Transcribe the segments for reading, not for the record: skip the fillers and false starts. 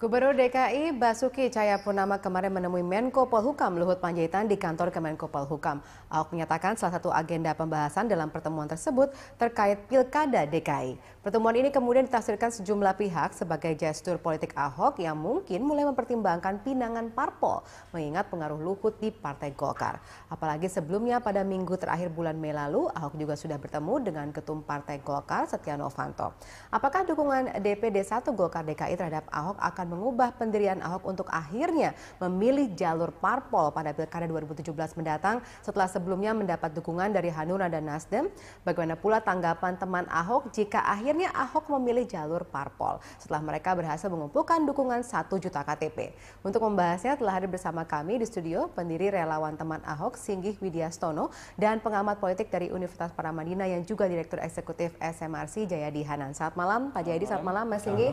Gubernur DKI Basuki Cahayapurnama kemarin menemui Menko Polhukam Luhut Panjaitan di kantor Kemenko Polhukam. Ahok menyatakan salah satu agenda pembahasan dalam pertemuan tersebut terkait Pilkada DKI. Pertemuan ini kemudian ditafsirkan sejumlah pihak sebagai gestur politik Ahok yang mungkin mulai mempertimbangkan pinangan parpol mengingat pengaruh Luhut di Partai Golkar. Apalagi sebelumnya pada minggu terakhir bulan Mei lalu, Ahok juga sudah bertemu dengan Ketum Partai Golkar Setia Novanto. Apakah dukungan DPD 1 Golkar DKI terhadap Ahok akan mengubah pendirian Ahok untuk akhirnya memilih jalur parpol pada Pilkada 2017 mendatang setelah sebelumnya mendapat dukungan dari Hanura dan Nasdem? Bagaimana pula tanggapan teman Ahok jika akhirnya Ahok memilih jalur parpol setelah mereka berhasil mengumpulkan dukungan 1 juta KTP? Untuk membahasnya telah hadir bersama kami di studio pendiri Relawan Teman Ahok Singgih Widyastono dan pengamat politik dari Universitas Paramadina yang juga Direktur Eksekutif SMRC Jayadi Hanan. Selamat malam Pak Jayadi, selamat malam Mas Singgih.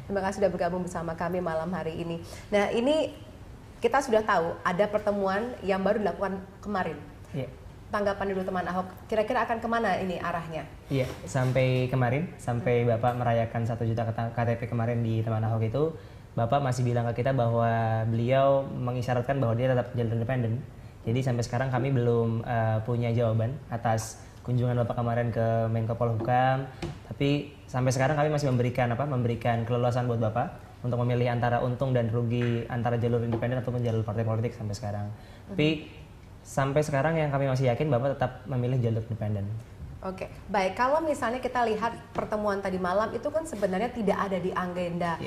Terima kasih sudah bergabung bersama kami malam hari ini. Nah, ini kita sudah tahu ada pertemuan yang baru dilakukan kemarin. Iya. Tanggapan dulu teman Ahok, kira-kira akan kemana ini arahnya? Iya, sampai kemarin, sampai Bapak merayakan 1 juta KTP kemarin di teman Ahok itu, Bapak masih bilang ke kita bahwa beliau mengisyaratkan bahwa dia tetap jalur independen. Jadi sampai sekarang kami belum punya jawaban atas kunjungan Bapak kemarin ke Menko Polhukam. Tapi sampai sekarang kami masih memberikan keleluasan buat Bapak untuk memilih antara untung dan rugi antara jalur independen ataupun jalur partai politik sampai sekarang. Tapi sampai sekarang yang kami masih yakin Bapak tetap memilih jalur independen. Oke, baik. Kalau misalnya kita lihat pertemuan tadi malam itu kan sebenarnya tidak ada di agenda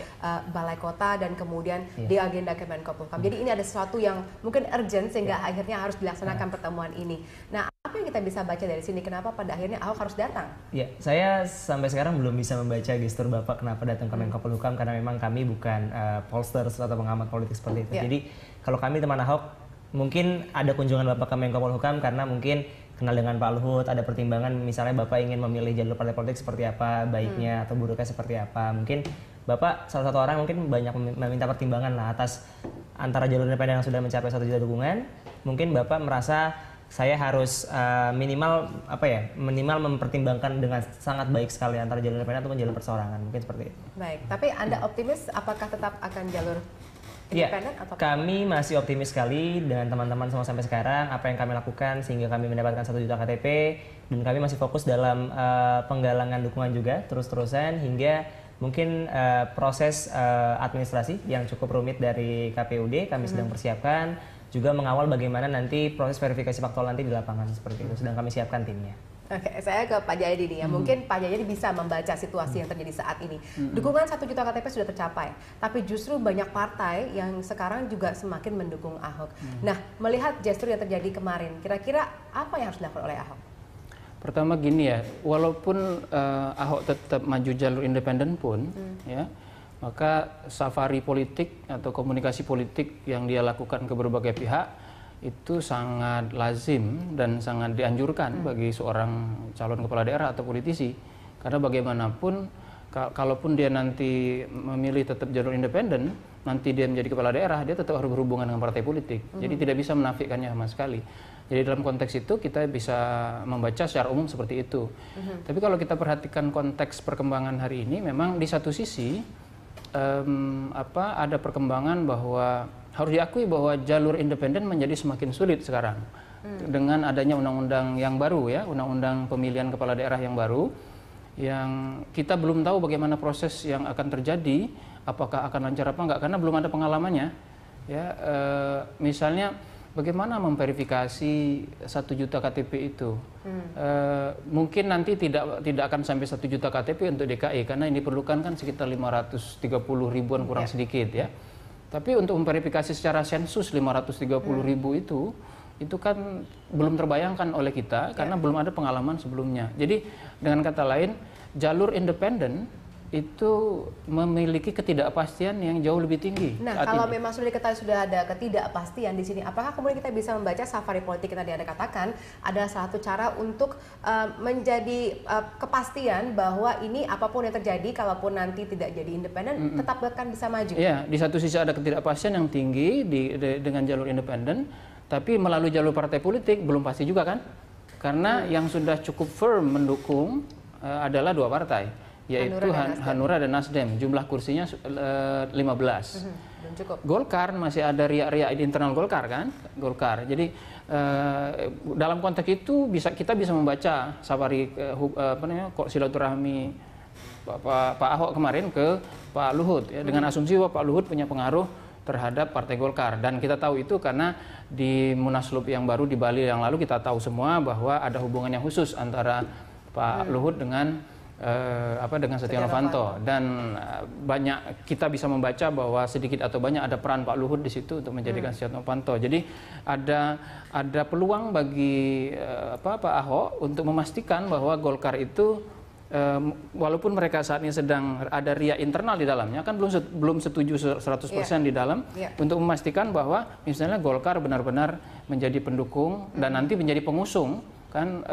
Balai Kota dan kemudian di agenda Kemenko Polhukam. Jadi ini ada sesuatu yang mungkin urgent sehingga akhirnya harus dilaksanakan pertemuan ini. Nah, apa yang kita bisa baca dari sini? Kenapa pada akhirnya Ahok harus datang? Ya, saya sampai sekarang belum bisa membaca gestur Bapak kenapa datang ke Menko Polhukam karena memang kami bukan pollsters atau pengamat politik seperti itu. Jadi kalau kami teman Ahok mungkin ada kunjungan Bapak ke Menko Polhukam karena mungkin kenal dengan Pak Luhut, ada pertimbangan misalnya Bapak ingin memilih jalur partai politik seperti apa, baiknya atau buruknya seperti apa. Mungkin Bapak salah satu orang mungkin banyak meminta pertimbangan lah atas antara jalur independen yang sudah mencapai 1 juta dukungan. Mungkin Bapak merasa saya harus minimal mempertimbangkan dengan sangat baik sekali antara jalur independen ataupun jalur perseorangan. Mungkin seperti itu. Baik, tapi Anda optimis apakah tetap akan jalur independen atau kami masih optimis sekali dengan teman-teman semua sampai sekarang apa yang kami lakukan sehingga kami mendapatkan 1 juta KTP dan kami masih fokus dalam penggalangan dukungan juga terus-terusan hingga mungkin proses administrasi yang cukup rumit dari KPUD kami sedang persiapkan juga mengawal bagaimana nanti proses verifikasi faktual nanti di lapangan seperti itu sedang kami siapkan timnya. Oke, saya ke Pak Jayadi nih ya. Mungkin Pak Jayadi bisa membaca situasi yang terjadi saat ini. Dukungan 1 juta KTP sudah tercapai, tapi justru banyak partai yang sekarang juga semakin mendukung Ahok. Nah, melihat gestur yang terjadi kemarin, kira-kira apa yang harus dilakukan oleh Ahok? Pertama gini ya, walaupun Ahok tetap maju jalur independen pun, ya, maka safari politik atau komunikasi politik yang dia lakukan ke berbagai pihak itu sangat lazim dan sangat dianjurkan bagi seorang calon kepala daerah atau politisi karena bagaimanapun kalaupun dia nanti memilih tetap jalur independen nanti dia menjadi kepala daerah dia tetap harus berhubungan dengan partai politik jadi tidak bisa menafikannya sama sekali jadi dalam konteks itu kita bisa membaca secara umum seperti itu tapi kalau kita perhatikan konteks perkembangan hari ini memang di satu sisi ada perkembangan bahwa harus diakui bahwa jalur independen menjadi semakin sulit sekarang dengan adanya undang-undang yang baru ya, undang-undang pemilihan kepala daerah yang baru yang kita belum tahu bagaimana proses yang akan terjadi, apakah akan lancar apa enggak karena belum ada pengalamannya ya. Misalnya bagaimana memverifikasi 1 juta KTP itu mungkin nanti tidak akan sampai 1 juta KTP untuk DKI karena ini diperlukan kan sekitar 530 ribuan kurang sedikit ya. Tapi untuk memverifikasi secara sensus 530 ribu itu kan belum terbayangkan oleh kita karena belum ada pengalaman sebelumnya. Jadi dengan kata lain jalur independen itu memiliki ketidakpastian yang jauh lebih tinggi. Nah, kalau memang sudah diketahui sudah ada ketidakpastian di sini, apakah kemudian kita bisa membaca safari politik yang tadi Anda katakan adalah salah satu cara untuk menjadi kepastian bahwa ini apapun yang terjadi, kalaupun nanti tidak jadi independen, tetap akan bisa maju? Iya, di satu sisi ada ketidakpastian yang tinggi dengan jalur independen, tapi melalui jalur partai politik belum pasti juga kan? Karena yang sudah cukup firm mendukung adalah 2 partai. yaitu Hanura dan Nasdem. Jumlah kursinya 15. Belum cukup. Golkar masih ada riak-riak di internal Golkar kan, Golkar. Jadi dalam konteks itu kita bisa membaca safari silaturahmi Pak Ahok kemarin ke Pak Luhut ya, dengan asumsi bahwa Pak Luhut punya pengaruh terhadap Partai Golkar, dan kita tahu itu karena di Munaslup yang baru di Bali yang lalu kita tahu semua bahwa ada hubungan yang khusus antara Pak Luhut dengan Setia Novanto, dan banyak kita bisa membaca bahwa sedikit atau banyak ada peran Pak Luhut di situ untuk menjadikan Setia Novanto. Jadi ada peluang bagi Pak Ahok untuk memastikan bahwa Golkar itu walaupun mereka saat ini sedang ada riak internal di dalamnya, kan belum setuju 100% di dalam, untuk memastikan bahwa misalnya Golkar benar-benar menjadi pendukung dan nanti menjadi pengusung kan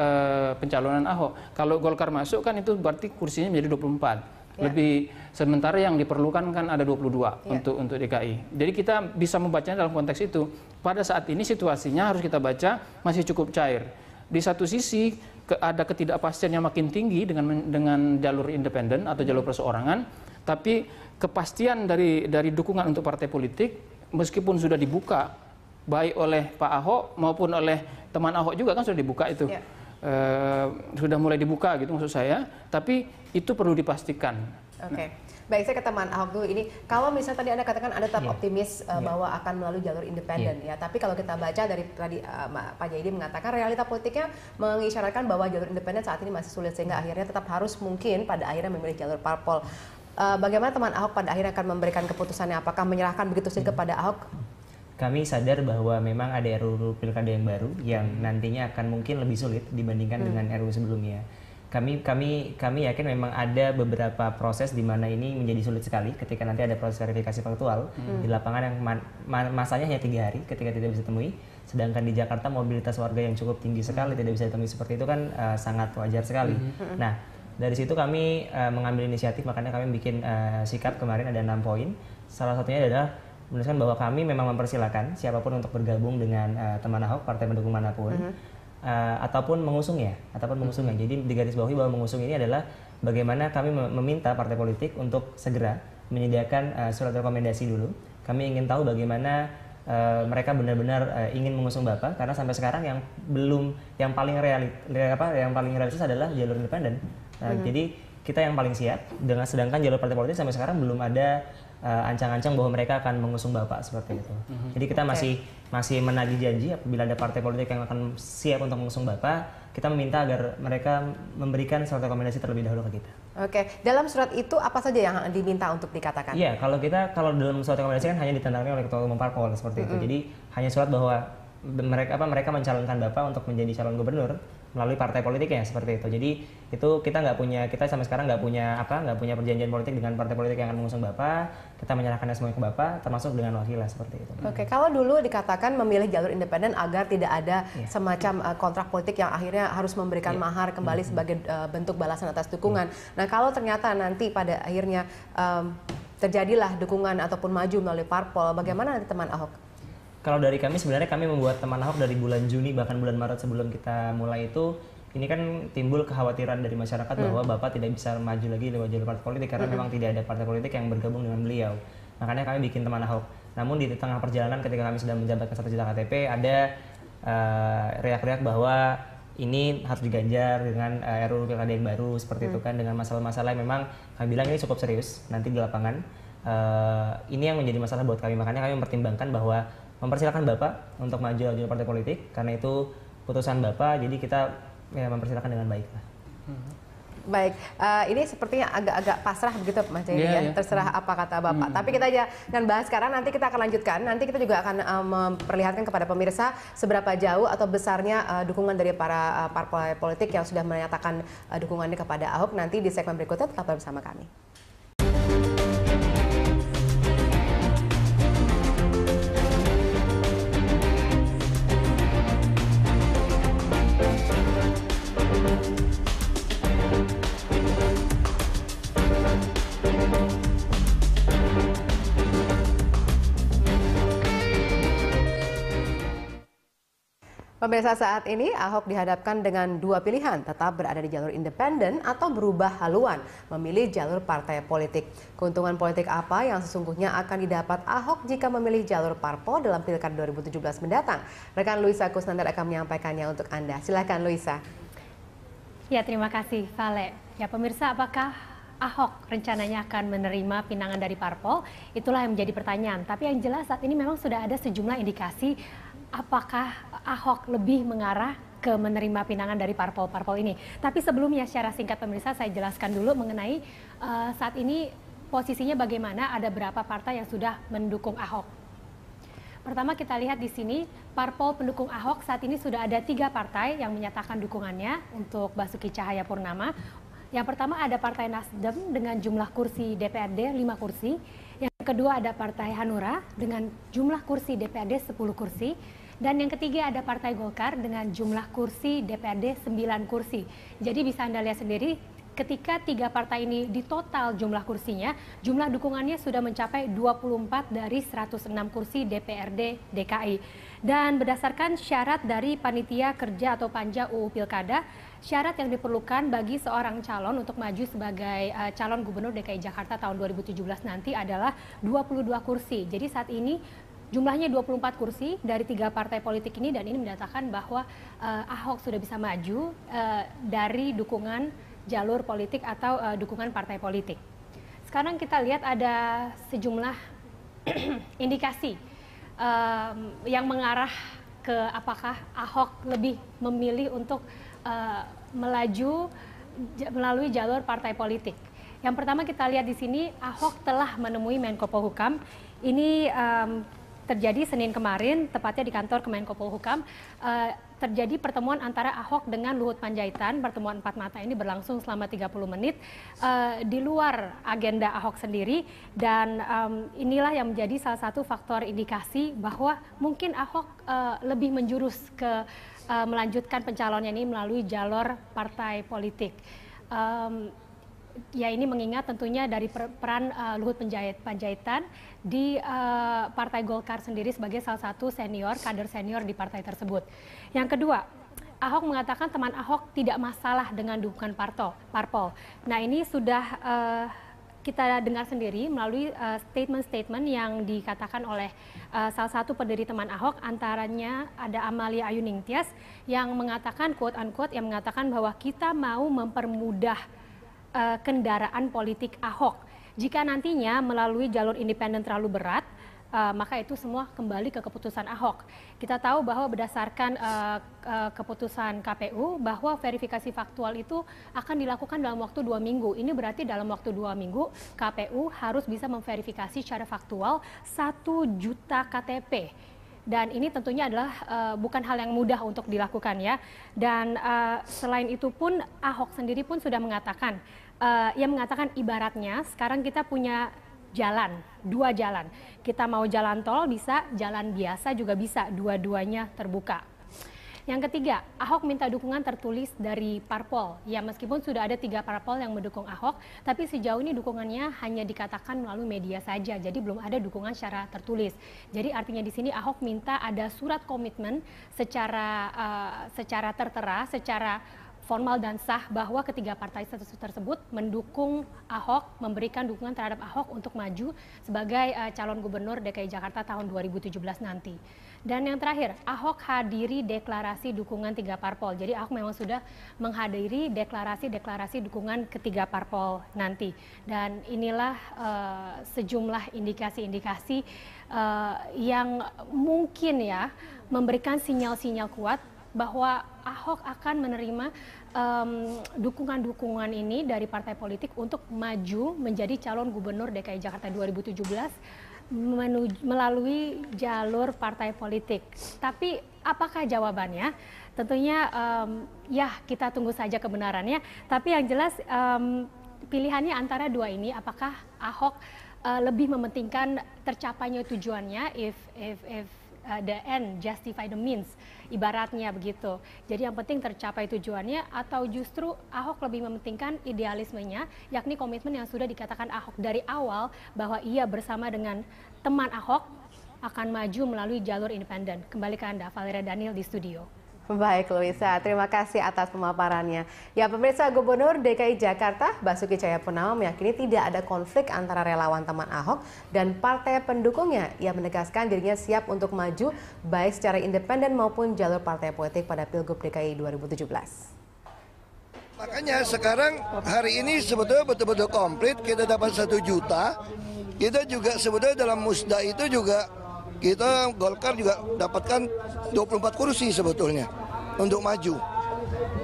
pencalonan Ahok. Kalau Golkar masuk kan itu berarti kursinya menjadi 24. Lebih, sementara yang diperlukan kan ada 22 untuk DKI. Jadi kita bisa membacanya dalam konteks itu. Pada saat ini situasinya harus kita baca masih cukup cair. Di satu sisi ada ketidakpastian yang makin tinggi dengan jalur independen atau jalur perseorangan, tapi kepastian dari dukungan untuk partai politik meskipun sudah dibuka baik oleh Pak Ahok maupun oleh teman Ahok juga kan sudah dibuka itu. Sudah mulai dibuka gitu maksud saya, tapi itu perlu dipastikan. Oke. Baik, saya ke teman Ahok dulu ini. Kalau misalnya tadi Anda katakan Anda tetap optimis bahwa akan melalui jalur independen ya, tapi kalau kita baca dari tadi Pak Jaidi mengatakan realita politiknya mengisyaratkan bahwa jalur independen saat ini masih sulit, sehingga akhirnya tetap harus mungkin pada akhirnya memilih jalur parpol. Bagaimana teman Ahok pada akhirnya akan memberikan keputusannya? Apakah menyerahkan begitu saja kepada Ahok? Kami sadar bahwa memang ada RUU Pilkada yang baru yang nantinya akan mungkin lebih sulit dibandingkan dengan RUU sebelumnya. Kami yakin memang ada beberapa proses di mana ini menjadi sulit sekali ketika nanti ada proses verifikasi faktual di lapangan yang masanya hanya 3 hari ketika tidak bisa temui, sedangkan di Jakarta mobilitas warga yang cukup tinggi sekali tidak bisa ditemui seperti itu kan sangat wajar sekali. Nah, dari situ kami mengambil inisiatif, makanya kami bikin sikap kemarin ada 6 poin. Salah satunya adalah menuliskan bahwa kami memang mempersilahkan siapapun untuk bergabung dengan teman Ahok, partai pendukung manapun, ataupun mengusungnya. Jadi digarisbawahi bahwa mengusung ini adalah bagaimana kami meminta partai politik untuk segera menyediakan surat rekomendasi dulu. Kami ingin tahu bagaimana mereka benar-benar ingin mengusung Bapak, karena sampai sekarang yang paling realistis adalah jalur independen. Jadi kita yang paling siap, sedangkan jalur partai politik sampai sekarang belum ada ancang-ancang bahwa mereka akan mengusung Bapak seperti itu. Jadi kita masih menagih janji apabila ada partai politik yang akan siap untuk mengusung Bapak, kita meminta agar mereka memberikan surat rekomendasi terlebih dahulu ke kita. Oke, dalam surat itu apa saja yang diminta untuk dikatakan? Iya, kalau dalam surat rekomendasi kan hanya ditandatangani oleh ketua umum parpol seperti itu. Jadi hanya surat bahwa mereka mencalonkan Bapak untuk menjadi calon gubernur melalui partai politiknya seperti itu. Jadi itu kita sampai sekarang nggak punya perjanjian politik dengan partai politik yang akan mengusung Bapak. Kita menyerahkannya semuanya ke Bapak, termasuk dengan wakilnya seperti itu. Oke, kalau dulu dikatakan memilih jalur independen agar tidak ada semacam kontrak politik yang akhirnya harus memberikan mahar kembali sebagai bentuk balasan atas dukungan. Nah, kalau ternyata nanti pada akhirnya terjadilah dukungan ataupun maju melalui parpol, bagaimana nanti teman Ahok? Kalau dari kami sebenarnya kami membuat teman Ahok dari bulan Juni bahkan bulan Maret sebelum kita mulai itu, ini kan timbul kekhawatiran dari masyarakat bahwa Bapak tidak bisa maju lagi lewat jalur partai politik karena memang tidak ada partai politik yang bergabung dengan beliau. Makanya kami bikin teman Ahok. Namun di tengah perjalanan ketika kami sedang menjabatkan 1 juta KTP ada riak-riak bahwa ini harus diganjar dengan RUU Pilkada yang baru seperti itu kan, dengan masalah-masalah yang memang kami bilang ini cukup serius nanti di lapangan. Ini yang menjadi masalah buat kami, makanya kami mempertimbangkan bahwa mempersilahkan Bapak untuk maju jalur partai politik karena itu putusan Bapak, jadi kita mempersilahkan dengan baik lah. Baik, ini sepertinya agak-agak pasrah begitu Mas Jaidi terserah apa kata Bapak. Tapi kita jangan bahas sekarang, nanti kita akan lanjutkan. Nanti kita juga akan memperlihatkan kepada pemirsa seberapa jauh atau besarnya dukungan dari para parpol politik yang sudah menyatakan dukungannya kepada Ahok. Nanti di segmen berikutnya tetap bersama kami. Pemirsa, saat ini Ahok dihadapkan dengan dua pilihan, tetap berada di jalur independen atau berubah haluan, memilih jalur partai politik. Keuntungan politik apa yang sesungguhnya akan didapat Ahok jika memilih jalur parpol dalam Pilkada 2017 mendatang? Rekan Luisa Kusnandar akan menyampaikannya untuk Anda. Silakan Luisa. Ya, terima kasih Vale. Ya pemirsa, apakah Ahok rencananya akan menerima pinangan dari parpol? Itulah yang menjadi pertanyaan. Tapi yang jelas saat ini memang sudah ada sejumlah indikasi apakah Ahok lebih mengarah ke menerima pinangan dari parpol-parpol ini. Tapi sebelumnya secara singkat pemirsa saya jelaskan dulu mengenai saat ini posisinya bagaimana, ada berapa partai yang sudah mendukung Ahok. Pertama kita lihat di sini parpol pendukung Ahok saat ini sudah ada 3 partai yang menyatakan dukungannya untuk Basuki Cahayapurnama. Yang pertama ada Partai Nasdem dengan jumlah kursi DPRD 5 kursi. Yang kedua ada Partai Hanura dengan jumlah kursi DPRD 10 kursi. Dan yang ketiga ada Partai Golkar dengan jumlah kursi DPRD 9 kursi. Jadi bisa Anda lihat sendiri ketika 3 partai ini di total jumlah kursinya, jumlah dukungannya sudah mencapai 24 dari 106 kursi DPRD DKI. Dan berdasarkan syarat dari Panitia Kerja atau Panja UU Pilkada, syarat yang diperlukan bagi seorang calon untuk maju sebagai calon gubernur DKI Jakarta tahun 2017 nanti adalah 22 kursi. Jadi saat ini jumlahnya 24 kursi dari 3 partai politik ini, dan ini menyatakan bahwa Ahok sudah bisa maju dari dukungan jalur politik atau dukungan partai politik. Sekarang kita lihat ada sejumlah indikasi yang mengarah ke apakah Ahok lebih memilih untuk melaju melalui jalur partai politik. Yang pertama kita lihat di sini Ahok telah menemui Menko Polhukam. Ini terjadi Senin kemarin, tepatnya di kantor Kemenko Polhukam, terjadi pertemuan antara Ahok dengan Luhut Panjaitan. Pertemuan 4 mata ini berlangsung selama 30 menit di luar agenda Ahok sendiri, dan inilah yang menjadi salah satu faktor indikasi bahwa mungkin Ahok lebih menjurus ke melanjutkan pencalonnya ini melalui jalur partai politik. Ya ini mengingat tentunya dari peran Luhut Panjaitan di Partai Golkar sendiri sebagai salah satu kader senior di partai tersebut. Yang kedua, Ahok mengatakan teman Ahok tidak masalah dengan dukungan parpol. Nah ini sudah kita dengar sendiri melalui statement-statement yang dikatakan oleh salah satu pendiri teman Ahok, antaranya ada Amalia Ayuningtyas yang mengatakan quote-unquote yang mengatakan bahwa kita mau mempermudah kendaraan politik Ahok. Jika nantinya melalui jalur independen terlalu berat, maka itu semua kembali ke keputusan Ahok. Kita tahu bahwa berdasarkan keputusan KPU bahwa verifikasi faktual itu akan dilakukan dalam waktu 2 minggu. Ini berarti dalam waktu 2 minggu KPU harus bisa memverifikasi secara faktual 1 juta KTP. Dan ini tentunya adalah bukan hal yang mudah untuk dilakukan ya. Dan selain itu pun Ahok sendiri pun sudah mengatakan, ia mengatakan ibaratnya sekarang kita punya jalan, 2 jalan. Kita mau jalan tol bisa, jalan biasa juga bisa, dua-duanya terbuka. Yang ketiga, Ahok minta dukungan tertulis dari parpol. Ya meskipun sudah ada 3 parpol yang mendukung Ahok, tapi sejauh ini dukungannya hanya dikatakan melalui media saja. Jadi belum ada dukungan secara tertulis. Jadi artinya di sini Ahok minta ada surat komitmen secara tertera, secara formal dan sah bahwa ketiga partai tersebut mendukung Ahok, memberikan dukungan terhadap Ahok untuk maju sebagai calon gubernur DKI Jakarta tahun 2017 nanti. Dan yang terakhir, Ahok hadiri deklarasi dukungan 3 parpol. Jadi Ahok memang sudah menghadiri deklarasi dukungan ketiga parpol nanti. Dan inilah sejumlah indikasi-indikasi yang mungkin ya memberikan sinyal-sinyal kuat bahwa Ahok akan menerima dukungan-dukungan ini dari partai politik untuk maju menjadi calon gubernur DKI Jakarta 2017 melalui jalur partai politik. Tapi apakah jawabannya? Tentunya ya kita tunggu saja kebenarannya. Tapi yang jelas pilihannya antara 2 ini, apakah Ahok lebih mementingkan tercapainya tujuannya if the end justify the means, ibaratnya begitu. Jadi yang penting tercapai tujuannya, atau justru Ahok lebih mementingkan idealismenya, yakni komitmen yang sudah dikatakan Ahok dari awal bahwa ia bersama dengan teman Ahok akan maju melalui jalur independen. Kembali ke Anda, Valeria Daniel di studio. Baik, Luisa, terima kasih atas pemaparannya. Ya, pemirsa, Gubernur DKI Jakarta Basuki Cahayapurnama meyakini tidak ada konflik antara relawan teman Ahok dan partai pendukungnya. Ia menegaskan dirinya siap untuk maju baik secara independen maupun jalur partai politik pada Pilgub DKI 2017. Makanya sekarang hari ini sebetulnya betul-betul komplit, kita dapat 1 juta. Kita juga sebetulnya dalam musda itu juga kita Golkar juga dapatkan 24 kursi sebetulnya untuk maju.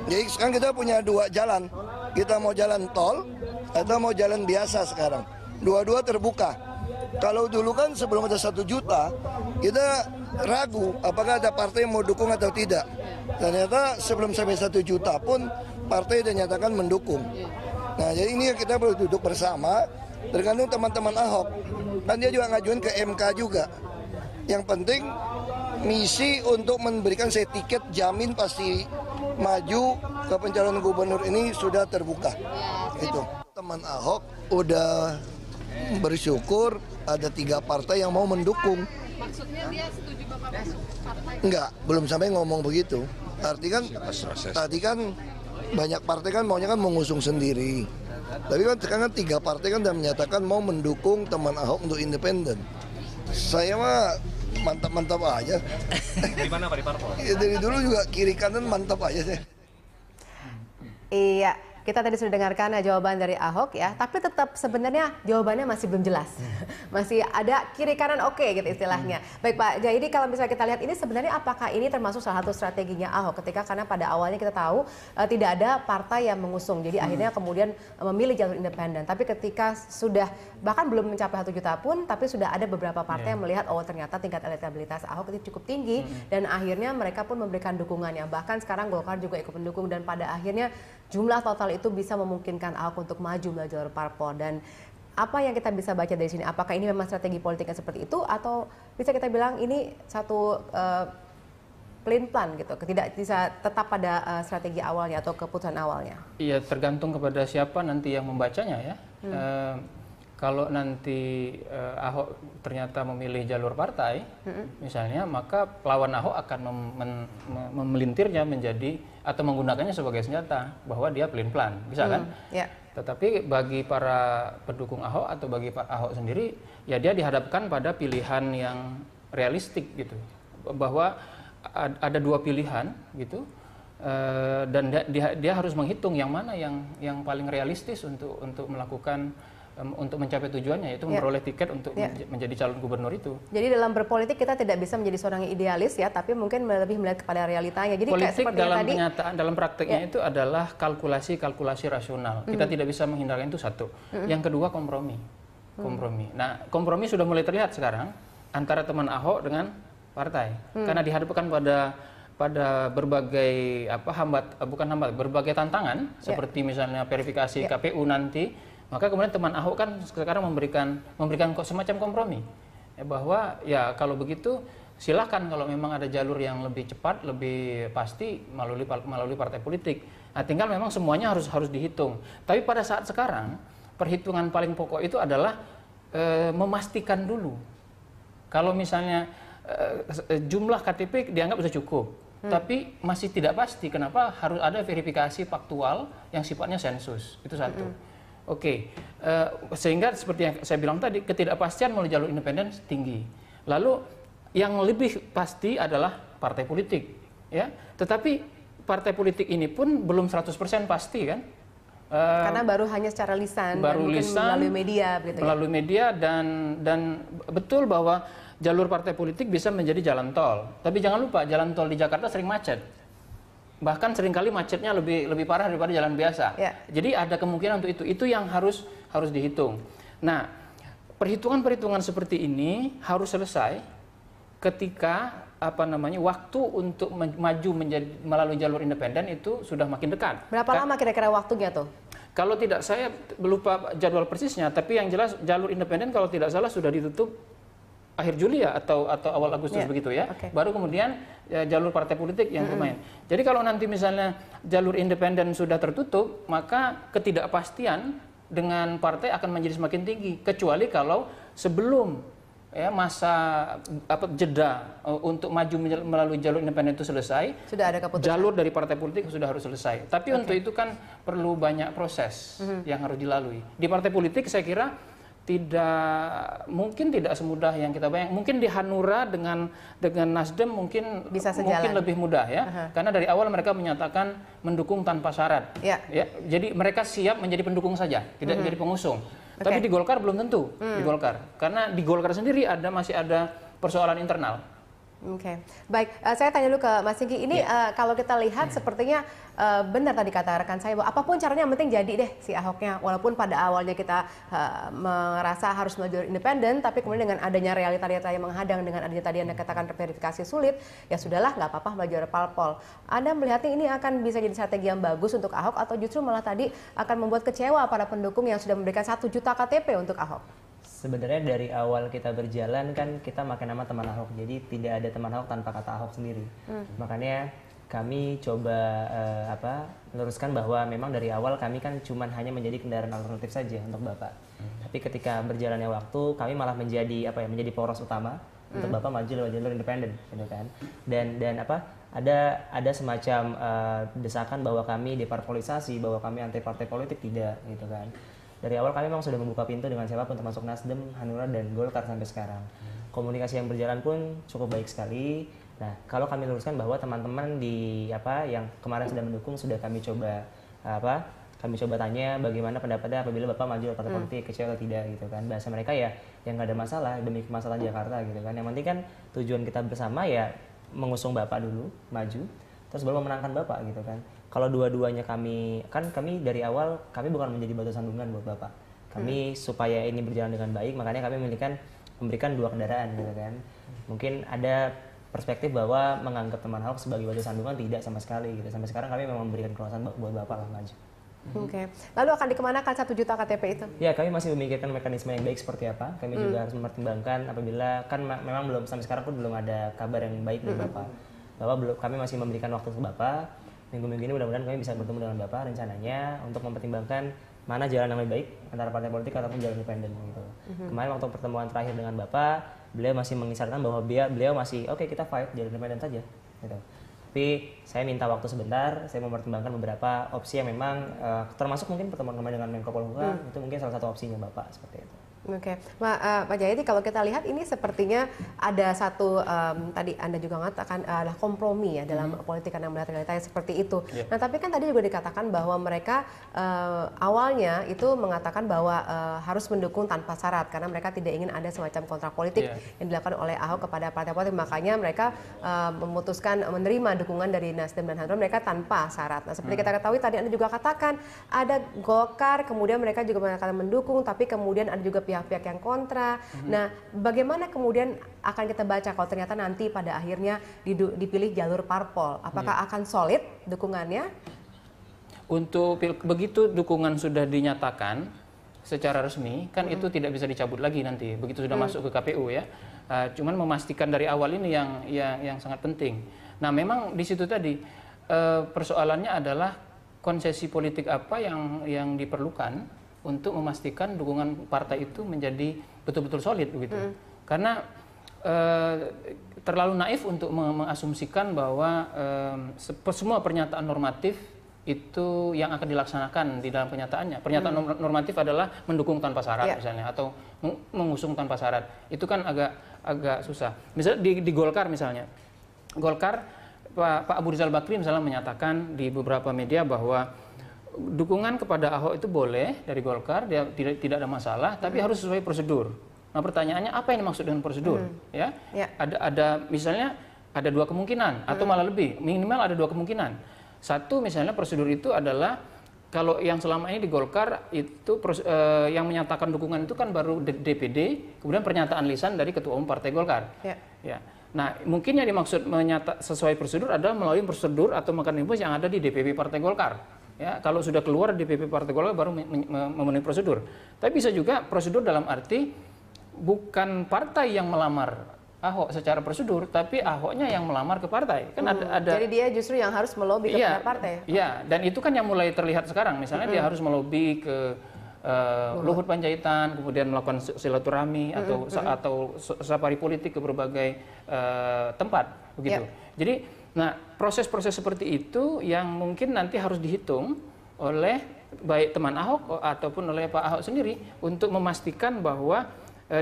Jadi sekarang kita punya 2 jalan. Kita mau jalan tol atau mau jalan biasa sekarang. Dua-dua terbuka. Kalau dulu kan sebelum ada 1 juta, kita ragu apakah ada partai yang mau dukung atau tidak. Ternyata sebelum sampai 1 juta pun partai sudah nyatakan mendukung. Nah, jadi ini kita perlu duduk bersama, tergantung teman-teman Ahok. Kan dia juga ngajuin ke MK juga. Yang penting misi untuk memberikan saya tiket jamin pasti maju ke pencalonan gubernur ini sudah terbuka. Itu teman Ahok udah bersyukur ada 3 partai yang mau mendukung. Maksudnya dia setuju Bapak masuk partai? Enggak, belum sampai ngomong begitu. Tadi kan banyak partai kan maunya kan mengusung sendiri. Tapi kan sekarang 3 partai kan sudah menyatakan mau mendukung teman Ahok untuk independen. Saya mah mantap-mantap aja. Dari mana Pak, di parpol? Ya, dari dulu juga kiri kanan mantap aja saya. Iya, kita tadi sudah dengarkan jawaban dari Ahok ya, tapi tetap sebenarnya jawabannya masih belum jelas. Masih ada kiri kanan oke gitu istilahnya. Baik Pak Jayadi, kalau misalnya kita lihat ini sebenarnya apakah ini termasuk salah satu strateginya Ahok ketika karena pada awalnya kita tahu tidak ada partai yang mengusung. Jadi akhirnya kemudian memilih jalur independen. Tapi ketika sudah bahkan belum mencapai 1 juta pun, tapi sudah ada beberapa partai yang melihat oh ternyata tingkat elektabilitas Ahok itu cukup tinggi dan akhirnya mereka pun memberikan dukungannya. Bahkan sekarang Golkar juga ikut mendukung dan pada akhirnya jumlah total itu bisa memungkinkan Ahok untuk maju melalui jalur parpol. Dan apa yang kita bisa baca dari sini? Apakah ini memang strategi politiknya seperti itu atau bisa kita bilang ini satu plan gitu, tidak bisa tetap pada strategi awalnya atau keputusan awalnya? Iya, tergantung kepada siapa nanti yang membacanya ya. Kalau nanti Ahok ternyata memilih jalur partai, misalnya, maka lawan Ahok akan memelintirnya menjadi atau menggunakannya sebagai senjata bahwa dia pelin-pelan, bisa kan? Yeah. Tetapi bagi para pendukung Ahok atau bagi Pak Ahok sendiri, ya dia dihadapkan pada pilihan yang realistik gitu, bahwa ada 2 pilihan gitu, dan dia harus menghitung yang mana yang paling realistis untuk melakukan untuk mencapai tujuannya, yaitu memperoleh tiket untuk menjadi calon gubernur itu. Jadi dalam berpolitik kita tidak bisa menjadi seorang yang idealis ya, tapi mungkin lebih melihat kepada realitanya. Jadi politik kayak dalam tadi, kenyataan, dalam prakteknya itu adalah kalkulasi rasional. Kita tidak bisa menghindarkan itu satu. Yang kedua kompromi. Nah, kompromi sudah mulai terlihat sekarang antara teman Ahok dengan partai, karena dihadapkan pada berbagai berbagai tantangan seperti misalnya verifikasi KPU nanti. Maka kemudian teman Ahok kan sekarang memberikan semacam kompromi ya, bahwa ya kalau begitu silakan kalau memang ada jalur yang lebih cepat, lebih pasti melalui partai politik. Nah, tinggal memang semuanya harus dihitung. Tapi pada saat sekarang perhitungan paling pokok itu adalah memastikan dulu kalau misalnya jumlah KTP dianggap sudah cukup. Tapi masih tidak pasti. Kenapa harus ada verifikasi faktual yang sifatnya sensus? Itu satu. Oke, sehingga seperti yang saya bilang tadi, ketidakpastian melalui jalur independen tinggi. Lalu yang lebih pasti adalah partai politik, ya. Tetapi partai politik ini pun belum 100% pasti kan? Karena baru hanya secara lisan, dan mungkin melalui media, begitu ya? Melalui media dan betul bahwa jalur partai politik bisa menjadi jalan tol. Tapi jangan lupa jalan tol di Jakarta sering macet. Bahkan seringkali macetnya lebih parah daripada jalan biasa. Yeah. Jadi ada kemungkinan untuk itu. Itu yang harus dihitung. Nah, perhitungan-perhitungan seperti ini harus selesai ketika waktu untuk maju melalui jalur independen itu sudah makin dekat. Berapa lama kira-kira waktunya tuh? Kalau tidak, saya lupa jadwal persisnya, tapi yang jelas jalur independen kalau tidak salah sudah ditutup akhir Juli ya atau awal Agustus begitu ya. Okay. Baru kemudian jalur partai politik yang bermain. Jadi kalau nanti misalnya jalur independen sudah tertutup, maka ketidakpastian dengan partai akan menjadi semakin tinggi, kecuali kalau sebelum ya masa jeda untuk maju melalui jalur independen itu selesai. Sudah ada keputusan. Jalur dari partai politik sudah harus selesai. Tapi untuk itu kan perlu banyak proses yang harus dilalui. Di partai politik saya kira mungkin tidak semudah yang kita bayangkan. Mungkin di Hanura dengan Nasdem mungkin lebih mudah ya. Karena dari awal mereka menyatakan mendukung tanpa syarat. Ya, jadi mereka siap menjadi pendukung saja, tidak menjadi pengusung. Tapi di Golkar belum tentu, di Golkar. Karena di Golkar sendiri masih ada persoalan internal. Oke, baik. Saya tanya dulu ke Mas Singgi. Ini kalau kita lihat sepertinya benar tadi kata rekan saya bahwa apapun caranya yang penting jadi deh si Ahoknya. Walaupun pada awalnya kita merasa harus maju independen, tapi kemudian dengan adanya realita-realita yang menghadang, dengan adanya tadi Anda katakan verifikasi sulit, ya sudahlah nggak apa-apa maju parpol. Anda melihatnya ini akan bisa jadi strategi yang bagus untuk Ahok atau justru malah tadi akan membuat kecewa para pendukung yang sudah memberikan 1 juta KTP untuk Ahok? Sebenarnya dari awal kita berjalan kan kita makin nama teman Ahok, jadi tidak ada teman Ahok tanpa kata Ahok sendiri. Makanya kami coba meluruskan bahwa memang dari awal kami kan cuma hanya menjadi kendaraan alternatif saja untuk Bapak. Tapi ketika berjalannya waktu kami malah menjadi menjadi poros utama untuk Bapak maju lewat jalur independen, gitu kan. Dan ada semacam desakan bahwa kami deparpolisasi, bahwa kami anti partai politik, tidak, gitu kan. Dari awal kami memang sudah membuka pintu dengan siapapun termasuk Nasdem, Hanura, dan Golkar sampai sekarang. Komunikasi yang berjalan pun cukup baik sekali. Nah, kalau kami luruskan bahwa teman-teman yang kemarin sudah mendukung sudah kami coba tanya bagaimana pendapatnya apabila Bapak maju partai politik, kecewa atau tidak, gitu kan. Bahasa mereka ya yang nggak ada masalah demi kemaslahatan Jakarta, gitu kan. Yang penting kan tujuan kita bersama ya mengusung Bapak dulu, maju, terus baru memenangkan Bapak, gitu kan. Kalau dua-duanya kami dari awal kami bukan menjadi batu sandungan buat Bapak. Kami supaya ini berjalan dengan baik, makanya kami memberikan 2 kendaraan, gitu kan. Mungkin ada perspektif bahwa menganggap teman Ahok sebagai batu sandungan, tidak sama sekali, gitu. Sampai sekarang kami memang memberikan keluasan buat Bapak lah maju. Oke. Lalu akan dikemanakan 1 juta KTP itu? Ya, kami masih memikirkan mekanisme yang baik seperti apa. Kami juga harus mempertimbangkan apabila kan memang belum sampai sekarang pun belum ada kabar yang baik dari Bapak. Bahwa kami masih memberikan waktu ke Bapak. Minggu-minggu ini mudah-mudahan kami bisa bertemu dengan Bapak rencananya untuk mempertimbangkan mana jalan yang lebih baik antara partai politik ataupun jalan independen, gitu. Kemarin waktu pertemuan terakhir dengan Bapak, beliau masih mengisyaratkan bahwa beliau masih oke, kita fight jalan independen saja, gitu. Tapi saya minta waktu sebentar, saya mempertimbangkan beberapa opsi yang memang termasuk mungkin pertemuan kemarin dengan Menko Polhukam, itu mungkin salah satu opsinya Bapak seperti itu. Oke, Pak Jayadi, kalau kita lihat ini sepertinya ada satu tadi Anda juga mengatakan adalah kompromi ya dalam politik karena melihat realitanya seperti itu. Nah, tapi kan tadi juga dikatakan bahwa mereka awalnya itu mengatakan bahwa harus mendukung tanpa syarat karena mereka tidak ingin ada semacam kontrak politik yang dilakukan oleh Ahok kepada partai politik. Makanya mereka memutuskan menerima dukungan dari Nasdem dan Hanura mereka tanpa syarat. Nah, seperti kita ketahui tadi Anda juga katakan ada Golkar, kemudian mereka juga mengatakan mendukung, tapi kemudian ada juga pihak-pihak yang kontra. Nah, bagaimana kemudian akan kita baca kalau ternyata nanti pada akhirnya dipilih jalur parpol? Apakah akan solid dukungannya? Untuk begitu dukungan sudah dinyatakan secara resmi, kan itu tidak bisa dicabut lagi nanti. Begitu sudah masuk ke KPU ya. Cuman memastikan dari awal ini yang sangat penting. Nah, memang di situ tadi persoalannya adalah konsesi politik apa yang diperlukan untuk memastikan dukungan partai itu menjadi betul-betul solid begitu. Karena terlalu naif untuk mengasumsikan bahwa semua pernyataan normatif itu yang akan dilaksanakan di dalam pernyataannya. Pernyataan normatif adalah mendukung tanpa syarat misalnya atau mengusung tanpa syarat. Itu kan agak susah. Misalnya di Golkar misalnya. Golkar Pak Abu Rizal Bakri misalnya menyatakan di beberapa media bahwa dukungan kepada Ahok itu boleh dari Golkar, dia tidak ada masalah, tapi harus sesuai prosedur. Nah, pertanyaannya apa yang dimaksud dengan prosedur? Ada misalnya ada 2 kemungkinan atau malah lebih, minimal ada 2 kemungkinan. Satu misalnya prosedur itu adalah kalau yang selama ini di Golkar itu yang menyatakan dukungan itu kan baru DPD, kemudian pernyataan lisan dari Ketua Umum Partai Golkar. Nah, mungkin yang dimaksud sesuai prosedur adalah melalui prosedur atau mekanisme yang ada di DPP Partai Golkar. Ya, kalau sudah keluar DPP Partai Golkar baru memenuhi prosedur. Tapi bisa juga prosedur dalam arti bukan partai yang melamar Ahok secara prosedur, tapi Ahoknya yang melamar ke partai. Kan ada. Jadi dia justru yang harus melobi kepada partai. Iya, dan itu kan yang mulai terlihat sekarang. Misalnya dia harus melobi ke Luhut Panjaitan, kemudian melakukan silaturahmi atau safari politik ke berbagai tempat, begitu. Jadi, nah proses-proses seperti itu yang mungkin nanti harus dihitung oleh baik teman Ahok ataupun oleh Pak Ahok sendiri untuk memastikan bahwa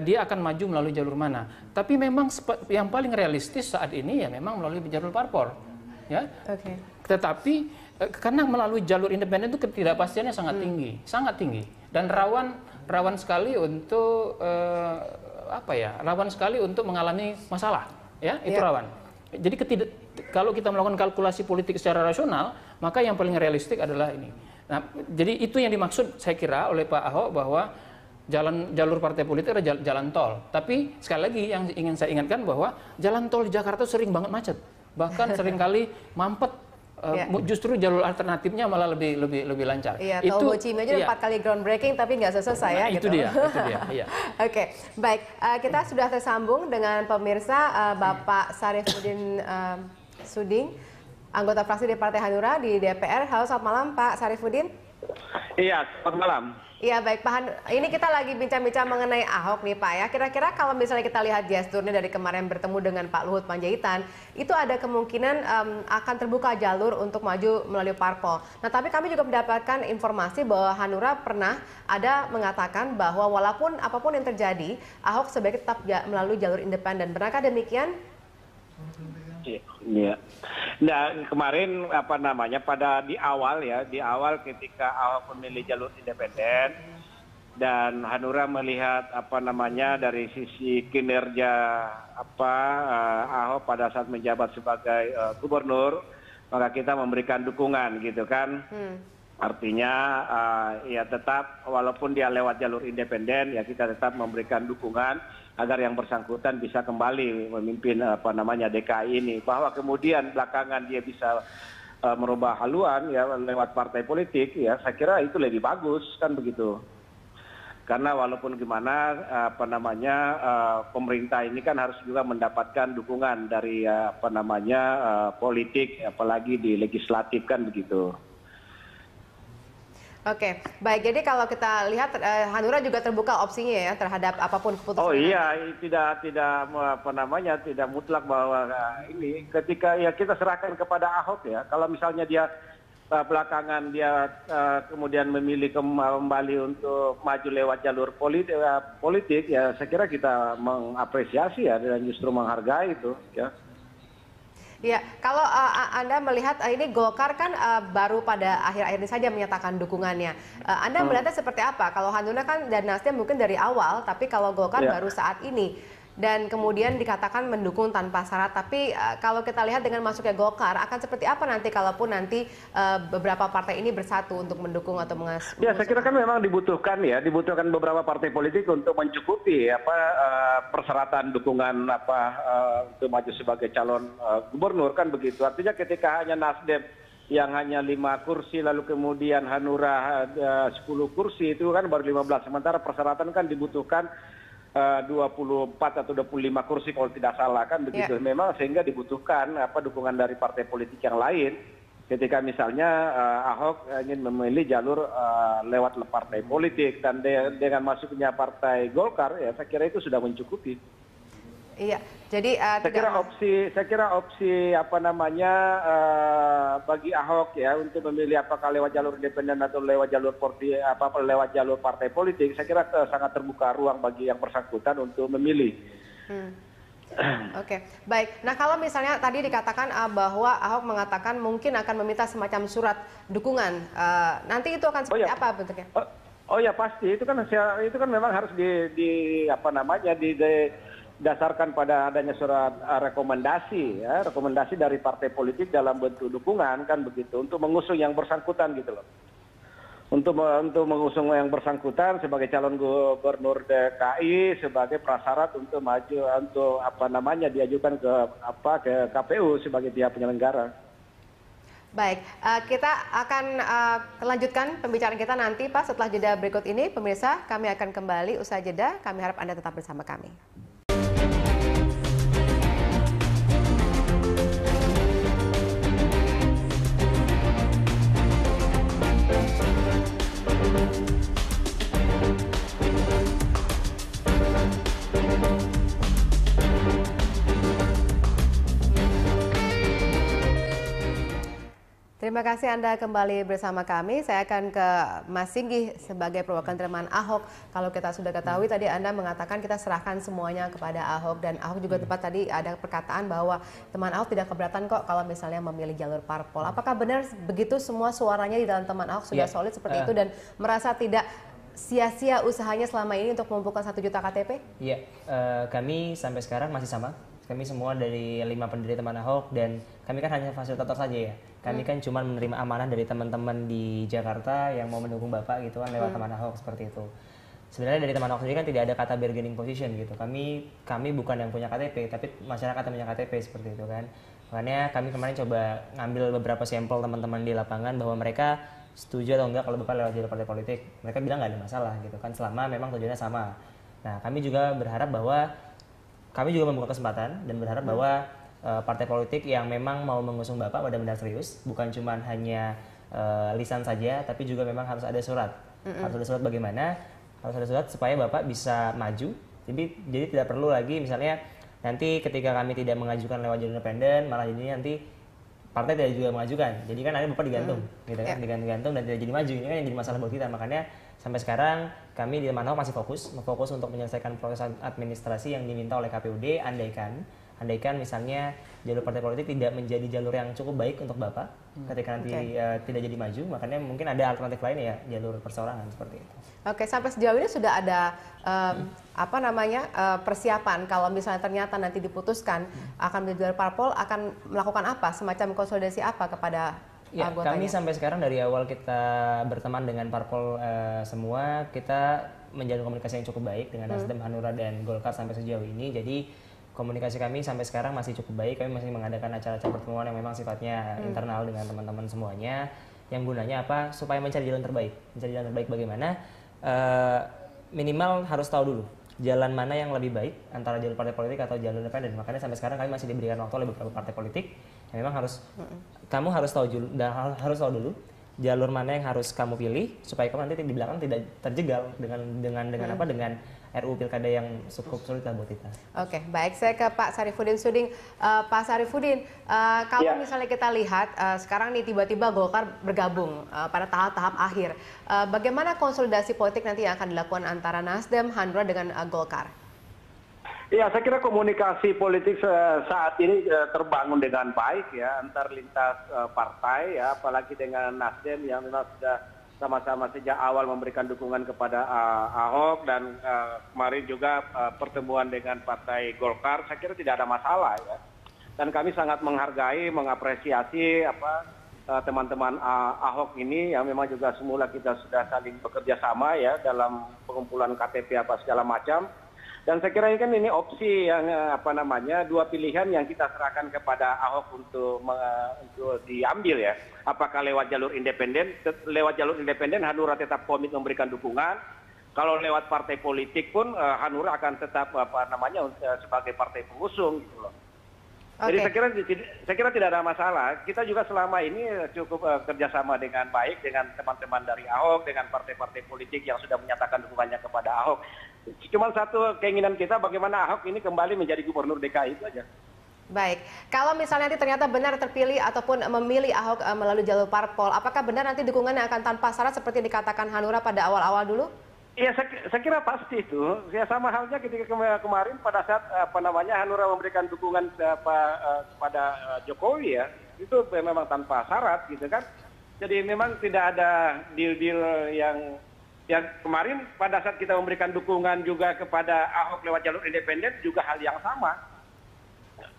dia akan maju melalui jalur mana. Tapi memang yang paling realistis saat ini ya memang melalui jalur parpol, ya. Tetapi karena melalui jalur independen itu ketidakpastiannya sangat tinggi dan rawan sekali untuk rawan sekali untuk mengalami masalah, ya itu rawan. Jadi kalau kita melakukan kalkulasi politik secara rasional, maka yang paling realistik adalah ini. Nah, jadi itu yang dimaksud saya kira oleh Pak Ahok bahwa jalur partai politik adalah jalan tol. Tapi sekali lagi yang ingin saya ingatkan bahwa jalan tol di Jakarta sering banget macet, bahkan seringkali mampet. Justru jalur alternatifnya malah lebih lancar. Iya, tol Ho Chi Minh aja 4 kali groundbreaking tapi nggak selesai ya. Itu gitu. dia. Iya. Oke, baik. Kita sudah tersambung dengan pemirsa Bapak Sarifudin Suding, anggota fraksi di Partai Hanura di DPR. Halo, selamat malam Pak Sarifudin. Iya, selamat malam. Iya baik Pak, ini kita lagi bincang-bincang mengenai Ahok nih Pak ya. Kira-kira kalau misalnya kita lihat gesturnya dari kemarin bertemu dengan Pak Luhut Panjaitan, itu ada kemungkinan akan terbuka jalur untuk maju melalui parpol. Nah tapi kami juga mendapatkan informasi bahwa Hanura pernah ada mengatakan bahwa walaupun apapun yang terjadi, Ahok sebaiknya tetap melalui jalur independen. Benarkah demikian? Iya. Nah kemarin pada di awal ketika Ahok memilih jalur independen dan Hanura melihat dari sisi kinerja Ahok pada saat menjabat sebagai gubernur, maka kita memberikan dukungan gitu kan. Artinya ya tetap walaupun dia lewat jalur independen ya kita tetap memberikan dukungan agar yang bersangkutan bisa kembali memimpin DKI ini. Bahwa kemudian belakangan dia bisa merubah haluan ya lewat partai politik ya saya kira itu lebih bagus kan begitu. Karena walaupun gimana pemerintah ini kan harus juga mendapatkan dukungan dari politik apalagi di legislatif kan begitu. Oke, baik. Jadi kalau kita lihat Hanura juga terbuka opsinya ya terhadap apapun keputusan. Oh iya, tidak mutlak bahwa ini ketika ya kita serahkan kepada Ahok ya. Kalau misalnya dia belakangan dia kemudian memilih kembali untuk maju lewat jalur politik ya saya kira kita mengapresiasi ya dan justru menghargai itu ya. Ya, kalau Anda melihat ini Golkar kan baru pada akhir-akhir ini saja menyatakan dukungannya. Anda melihatnya seperti apa? Kalau Hanura kan dan Nasdem mungkin dari awal, tapi kalau Golkar baru saat ini. Dan kemudian dikatakan mendukung tanpa syarat. Tapi kalau kita lihat dengan masuknya Golkar, akan seperti apa nanti kalaupun nanti beberapa partai ini bersatu untuk mendukung atau mengusung? Ya, saya kira kan memang dibutuhkan beberapa partai politik untuk mencukupi persyaratan dukungan untuk maju sebagai calon gubernur kan begitu. Artinya ketika hanya Nasdem yang hanya 5 kursi lalu kemudian Hanura 10 kursi itu kan baru 15. Sementara persyaratan kan dibutuhkan 24 atau 25 kursi kalau tidak salah kan begitu. Memang sehingga dibutuhkan dukungan dari partai politik yang lain ketika misalnya Ahok ingin memilih jalur lewat partai politik dan dengan masuknya partai Golkar ya saya kira itu sudah mencukupi. Iya, jadi saya kira opsi bagi Ahok ya untuk memilih apakah lewat jalur independen atau lewat jalur partai politik, saya kira sangat terbuka ruang bagi yang bersangkutan untuk memilih. Oke, baik. Nah kalau misalnya tadi dikatakan bahwa Ahok mengatakan mungkin akan meminta semacam surat dukungan, nanti itu akan seperti apa bentuknya? Oh ya pasti itu kan memang harus dasarkan pada adanya surat rekomendasi dari partai politik dalam bentuk dukungan kan begitu untuk mengusung yang bersangkutan gitu loh. Untuk mengusung yang bersangkutan sebagai calon gubernur DKI sebagai prasyarat untuk maju untuk diajukan ke KPU sebagai pihak penyelenggara. Baik, kita akan lanjutkan pembicaraan kita nanti Pak setelah jeda berikut ini. Pemirsa, kami akan kembali usai jeda. Kami harap Anda tetap bersama kami. Terima kasih Anda kembali bersama kami. Saya akan ke Mas Singgih sebagai perwakilan teman Ahok. Kalau kita sudah ketahui tadi Anda mengatakan kita serahkan semuanya kepada Ahok, dan Ahok juga tepat tadi ada perkataan bahwa teman Ahok tidak keberatan kok kalau misalnya memilih jalur parpol. Apakah benar begitu semua suaranya di dalam teman Ahok sudah solid seperti itu dan merasa tidak sia-sia usahanya selama ini untuk mengumpulkan 1 juta KTP? Iya, kami sampai sekarang masih sama. Kami semua dari 5 pendiri teman Ahok, dan kami kan hanya fasilitator saja ya. Kami kan cuma menerima amanah dari teman-teman di Jakarta yang mau mendukung Bapak gitu kan lewat teman Ahok seperti itu. Sebenarnya dari teman Ahok sendiri kan tidak ada kata bargaining position gitu. Kami bukan yang punya KTP, tapi masyarakat yang punya KTP seperti itu kan. Makanya kami kemarin coba ngambil beberapa sampel teman-teman di lapangan bahwa mereka setuju atau enggak kalau Bapak lewat jalur partai politik. Mereka bilang nggak ada masalah gitu kan, selama memang tujuannya sama. Nah, kami juga berharap bahwa kami juga membuka kesempatan dan berharap bahwa partai politik yang memang mau mengusung Bapak benar-benar serius, bukan cuma hanya lisan saja, tapi juga memang harus ada surat. Harus ada surat bagaimana? Harus ada surat supaya Bapak bisa maju. Jadi tidak perlu lagi misalnya nanti ketika kami tidak mengajukan lewat jalur independen, malah jadi nanti partai tidak juga mengajukan. Jadi kan nanti Bapak digantung, gitu kan? Digantung dan tidak jadi maju. Ini kan yang jadi masalah buat kita. Makanya sampai sekarang kami di teman Ahok masih fokus untuk menyelesaikan proses administrasi yang diminta oleh KPUD. Andaikan misalnya jalur partai politik tidak menjadi jalur yang cukup baik untuk Bapak ketika nanti tidak jadi maju, makanya mungkin ada alternatif lain ya, jalur perseorangan seperti itu. Oke, sampai sejauh ini sudah ada persiapan kalau misalnya ternyata nanti diputuskan akan menjadi jalur parpol, akan melakukan apa, semacam konsolidasi apa kepada anggotanya? Kami sampai sekarang dari awal kita berteman dengan parpol semua, kita menjalin komunikasi yang cukup baik dengan Nasdem, Hanura, dan Golkar sampai sejauh ini. Jadi komunikasi kami sampai sekarang masih cukup baik. Kami masih mengadakan acara-acara pertemuan yang memang sifatnya internal dengan teman-teman semuanya. Yang gunanya apa? Supaya mencari jalan terbaik. Mencari jalan terbaik bagaimana? Minimal harus tahu dulu jalan mana yang lebih baik antara jalur partai politik atau jalur independen. Makanya sampai sekarang kami masih diberikan waktu oleh beberapa partai politik. Yang memang kamu harus tahu dulu jalur mana yang harus kamu pilih supaya kamu nanti di belakang tidak terjegal dengan RUU Pilkada yang cukup sulit buat kita. Oke, baik. Saya ke Pak Sarifudin Suding. Pak Sarifudin, kalau misalnya kita lihat sekarang nih tiba-tiba Golkar bergabung pada tahap-tahap akhir. Bagaimana konsolidasi politik nanti yang akan dilakukan antara Nasdem, Hanura dengan Golkar? Ya, saya kira komunikasi politik saat ini terbangun dengan baik ya antar lintas partai ya, apalagi dengan Nasdem yang memang sudah sama-sama sejak awal memberikan dukungan kepada Ahok, dan kemarin juga pertemuan dengan Partai Golkar, saya kira tidak ada masalah ya. Dan kami sangat menghargai, mengapresiasi teman-teman Ahok ini yang memang juga semula kita sudah saling bekerja sama ya dalam pengumpulan KTP segala macam. Dan saya kira ini opsi yang dua pilihan yang kita serahkan kepada Ahok untuk diambil ya. Apakah lewat jalur independen? Lewat jalur independen Hanura tetap komit memberikan dukungan. Kalau lewat partai politik pun Hanura akan tetap sebagai partai pengusung gitu loh. Jadi saya kira tidak ada masalah. Kita juga selama ini cukup kerjasama dengan baik dengan teman-teman dari Ahok, dengan partai-partai politik yang sudah menyatakan dukungannya kepada Ahok. Cuma satu keinginan kita, bagaimana Ahok ini kembali menjadi gubernur DKI, itu aja. Baik, kalau misalnya nanti ternyata benar terpilih ataupun memilih Ahok melalui jalur parpol, apakah benar nanti dukungannya akan tanpa syarat seperti dikatakan Hanura pada awal-awal dulu? Iya, saya kira pasti itu. Ya sama halnya ketika kemarin pada saat Hanura memberikan dukungan kepada Jokowi ya, itu memang tanpa syarat gitu kan. Jadi memang tidak ada deal-deal yang kemarin pada saat kita memberikan dukungan juga kepada Ahok lewat jalur independen juga hal yang sama.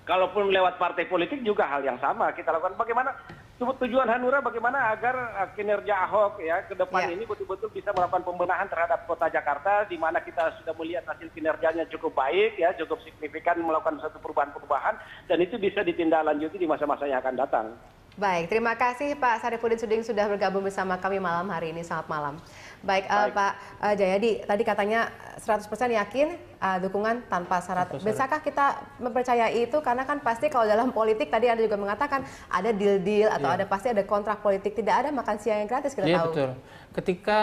Kalaupun lewat partai politik juga hal yang sama kita lakukan. Bagaimana tujuan Hanura, bagaimana agar kinerja Ahok ya ke depan ini betul-betul bisa melakukan pembenahan terhadap kota Jakarta, di mana kita sudah melihat hasil kinerjanya cukup baik ya, cukup signifikan melakukan satu perubahan-perubahan, dan itu bisa ditindaklanjuti di masa-masa yang akan datang. Baik, terima kasih Pak Sarifudin Suding sudah bergabung bersama kami malam hari ini. Selamat malam. Baik. Pak Jayadi, tadi katanya 100% yakin dukungan tanpa syarat. Bisakah kita mempercayai itu? Karena kan pasti kalau dalam politik tadi Anda juga mengatakan ada deal-deal atau pasti ada kontrak politik. Tidak ada makan siang yang gratis, kita tahu. Iya, betul. Ketika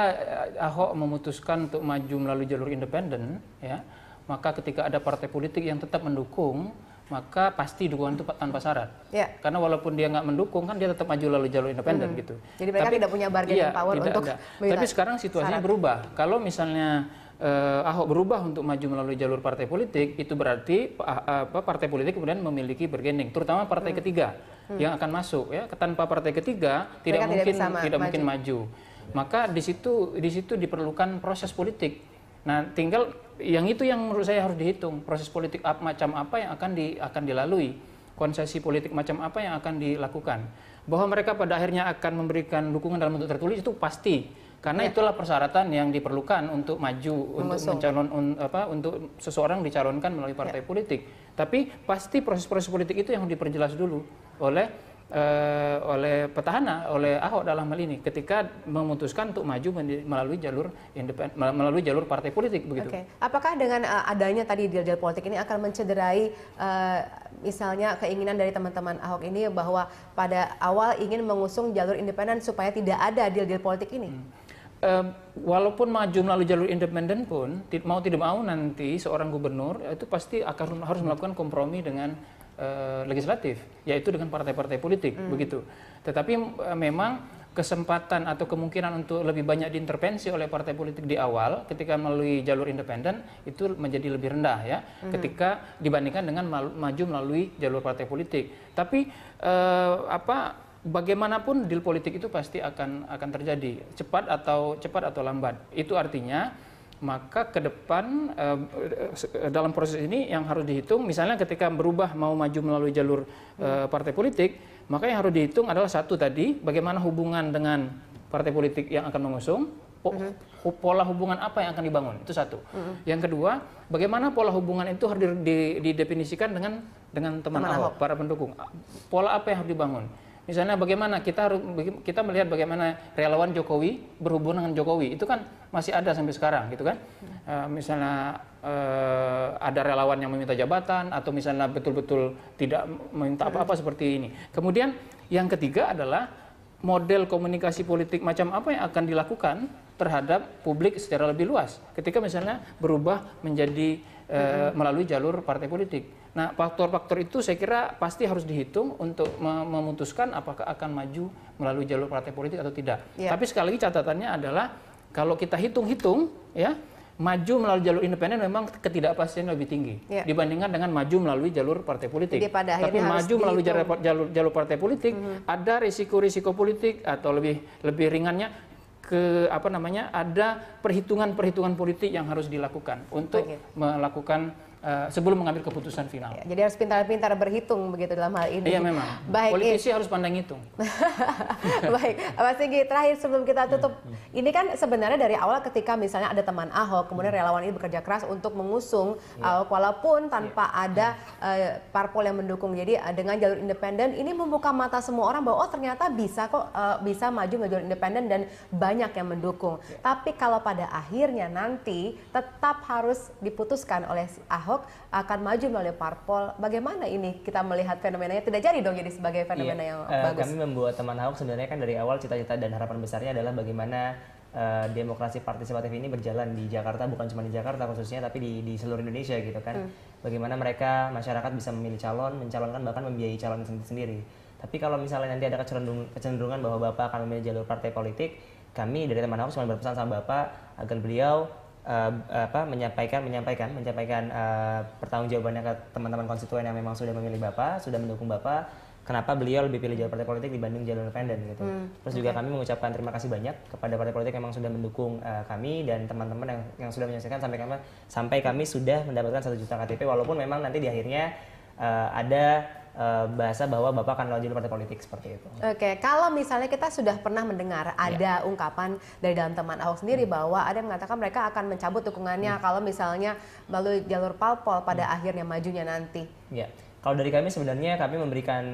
Ahok memutuskan untuk maju melalui jalur independen, ya, maka ketika ada partai politik yang tetap mendukung, maka pasti dukungan itu tanpa syarat. Ya. Karena walaupun dia nggak mendukung, kan dia tetap maju lalu jalur independen gitu. Jadi mereka tidak punya bargaining power untuk Tapi sekarang situasinya berubah. Kalau misalnya Ahok berubah untuk maju melalui jalur partai politik, itu berarti partai politik kemudian memiliki bargaining, terutama partai ketiga yang akan masuk. Ya, tanpa partai ketiga tidak mungkin maju. Maka di situ diperlukan proses politik. Nah, tinggal yang menurut saya harus dihitung, proses politik macam apa yang akan dilalui, konsesi politik macam apa yang akan dilakukan. Bahwa mereka pada akhirnya akan memberikan dukungan dalam bentuk tertulis itu pasti, karena itulah persyaratan yang diperlukan untuk maju, untuk seseorang dicalonkan melalui partai politik. Tapi pasti proses-proses politik itu yang diperjelas dulu oleh petahana, oleh Ahok dalam hal ini, ketika memutuskan untuk maju melalui jalur partai politik begitu. Oke. Apakah dengan adanya tadi deal-deal politik ini akan mencederai misalnya keinginan dari teman-teman Ahok ini bahwa pada awal ingin mengusung jalur independen supaya tidak ada deal-deal politik ini? Walaupun maju melalui jalur independen pun, mau tidak mau nanti seorang gubernur itu pasti harus melakukan kompromi dengan legislatif, yaitu dengan partai-partai politik begitu. Tetapi memang kesempatan atau kemungkinan untuk lebih banyak diintervensi oleh partai politik di awal ketika melalui jalur independen itu menjadi lebih rendah ya, ketika dibandingkan dengan maju melalui jalur partai politik. Tapi bagaimanapun deal politik itu pasti akan terjadi cepat atau lambat. Itu artinya maka ke depan dalam proses ini yang harus dihitung, misalnya ketika berubah mau maju melalui jalur partai politik, maka yang harus dihitung adalah satu tadi, bagaimana hubungan dengan partai politik yang akan mengusung, pola hubungan apa yang akan dibangun, itu satu. Yang kedua, bagaimana pola hubungan itu harus didefinisikan dengan teman Ahok, para pendukung. Pola apa yang harus dibangun? Misalnya bagaimana kita melihat bagaimana relawan Jokowi berhubungan dengan Jokowi, itu kan masih ada sampai sekarang gitu kan. Misalnya ada relawan yang meminta jabatan atau misalnya betul-betul tidak meminta apa-apa seperti ini. Kemudian yang ketiga adalah model komunikasi politik macam apa yang akan dilakukan terhadap publik secara lebih luas ketika misalnya berubah menjadi melalui jalur partai politik. Nah, faktor-faktor itu saya kira pasti harus dihitung untuk memutuskan apakah akan maju melalui jalur partai politik atau tidak. Tapi sekali lagi catatannya adalah kalau kita hitung-hitung ya, maju melalui jalur independen memang ketidakpastian lebih tinggi dibandingkan dengan maju melalui jalur partai politik. Tapi maju melalui jalur partai politik ada risiko-risiko politik atau lebih ringannya ada perhitungan-perhitungan politik yang harus dilakukan untuk melakukan sebelum mengambil keputusan final. Jadi harus pintar-pintar berhitung begitu dalam hal ini. Iya memang. Baik, politisi harus pandai ngitung. Baik, Mas Singgi, terakhir sebelum kita tutup, ini kan sebenarnya dari awal ketika misalnya ada teman Ahok, kemudian relawan ini bekerja keras untuk mengusung Ahok walaupun tanpa ada parpol yang mendukung. Jadi dengan jalur independen ini membuka mata semua orang bahwa ternyata bisa kok bisa maju melalui jalur independen dan banyak yang mendukung. Tapi kalau pada akhirnya nanti tetap harus diputuskan oleh Ahok akan maju melalui parpol, bagaimana ini kita melihat fenomenanya tidak jadi dong jadi sebagai fenomena yang bagus. Kami membuat teman Ahok sebenarnya kan dari awal cita-cita dan harapan besarnya adalah bagaimana demokrasi partisipatif ini berjalan di Jakarta, bukan cuma di Jakarta khususnya tapi di seluruh Indonesia gitu kan. Bagaimana mereka masyarakat bisa memilih calon, mencalonkan bahkan membiayai calon sendiri. Tapi kalau misalnya nanti ada kecenderungan bahwa Bapak akan memilih jalur partai politik, kami dari teman Ahok cuma berpesan sama Bapak agar beliau menyampaikan pertanggungjawabannya ke teman-teman konstituen yang memang sudah memilih Bapak, sudah mendukung Bapak, kenapa beliau lebih pilih jalur partai politik dibanding jalur independen gitu. Terus juga kami mengucapkan terima kasih banyak kepada partai politik yang memang sudah mendukung kami dan teman-teman yang sudah menyaksikan sampai kami sudah mendapatkan 1 juta KTP, walaupun memang nanti di akhirnya ada bahasa bahwa Bapak akan lewat jalur partai politik seperti itu. Oke, kalau misalnya kita sudah pernah mendengar ada ungkapan dari dalam teman Ahok sendiri bahwa ada yang mengatakan mereka akan mencabut dukungannya kalau misalnya melalui jalur parpol pada akhirnya majunya nanti. Ya, kalau dari kami sebenarnya kami memberikan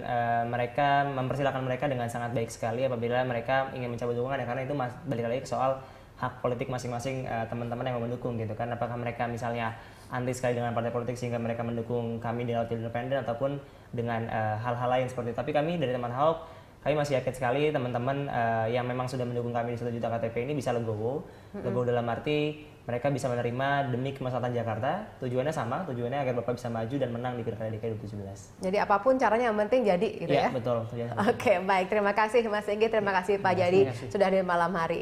mempersilahkan mereka dengan sangat baik sekali apabila mereka ingin mencabut dukungan ya, karena itu balik lagi ke soal hak politik masing-masing teman-teman yang mendukung gitu kan. Apakah mereka misalnya anti sekali dengan partai politik sehingga mereka mendukung kami di jalur independen ataupun dengan hal-hal lain seperti itu. Tapi kami dari teman Ahok kami masih yakin sekali teman-teman yang memang sudah mendukung kami di 1 juta KTP ini bisa legowo. Legowo dalam arti mereka bisa menerima demi kemaslahatan Jakarta. Tujuannya sama, tujuannya agar Bapak bisa maju dan menang di Pilkada DKI 2017. Jadi apapun caranya yang penting jadi gitu ya? Iya, betul. Oke, baik. Terima kasih Mas Enggi, terima kasih Pak Jadi sudah hadir malam hari ini.